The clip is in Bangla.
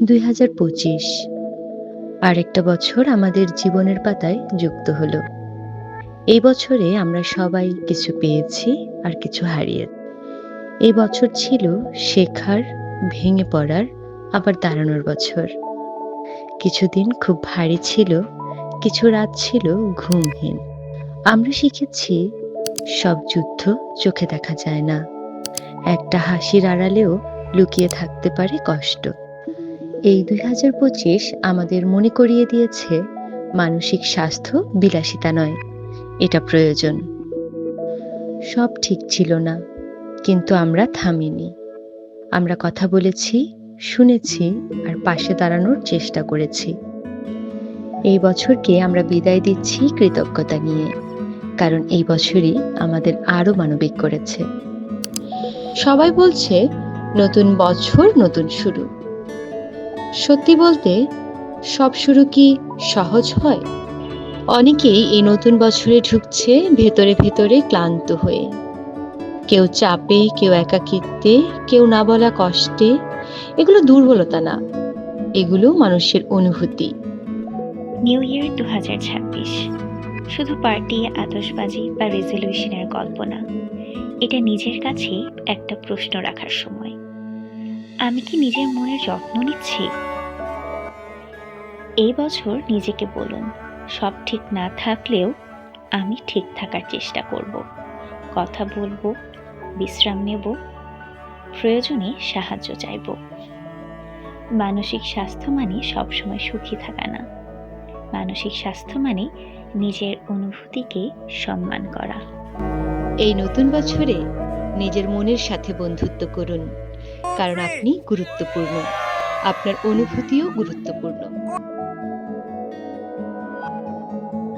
2025 আরেকটা বছর আমাদের জীবনের পাতায় যুক্ত হলো। এই বছরে আমরা সবাই কিছু পেয়েছি আর কিছু হারিয়েছি। এই বছর ছিল শেখার, ভেঙে পড়ার, আবার দাঁড়ানোর বছর। কিছুদিন খুব ভারী ছিল, কিছু রাত ছিল ঘুমহীন। আমরা শিখেছি সব যুদ্ধ চোখে দেখা যায় না। একটা হাসির আড়ালেও লুকিয়ে থাকতে পারে কষ্ট। এই 2025 আমাদের মনে করিয়ে দিয়েছে মানসিক স্বাস্থ্য বিলাসিতা নয়, এটা প্রয়োজন। সব ঠিক ছিল না, কিন্তু আমরা থামিনি। আমরা কথা বলেছি, শুনেছি আর পাশে দাঁড়ানোর চেষ্টা করেছি। এই বছরকে আমরা বিদায় দিচ্ছি কৃতজ্ঞতা নিয়ে, কারণ এই বছরই আমাদের আরো মানবিক করেছে। সবাই বলছে নতুন বছর নতুন শুরু। সত্যি বলতে সব শুরু কি সহজ হয়? অনেকেই এই নতুন বছরে ঢুকছে ভেতরে ভেতরে ক্লান্ত হয়ে। কেউ চাপে, কেউ একাকিত্বে, কেউ না বলা কষ্টে। এগুলো দুর্বলতা না, এগুলো মানুষের অনুভূতি। নিউ ইয়ার 2026 শুধু পার্টি, আতশবাজি বা রেজলিউশনের গল্প না। এটা নিজের কাছেই একটা প্রশ্ন রাখার সময়। আমি কি নিজের মনের যত্ন নিচ্ছি? এই বছর নিজেকে বলুন, সব ঠিক না থাকলেও আমি ঠিক থাকার চেষ্টা করব। কথা বলবো, বিশ্রাম নেব, প্রয়োজনে সাহায্য চাইব। মানসিক স্বাস্থ্য মানে সবসময় সুখী থাকা না। মানসিক স্বাস্থ্য মানে নিজের অনুভূতিকে সম্মান করা। এই নতুন বছরে নিজের মনের সাথে বন্ধুত্ব করুন, কারণ আপনি গুরুত্বপূর্ণ, আপনার অনুভূতিও গুরুত্বপূর্ণ।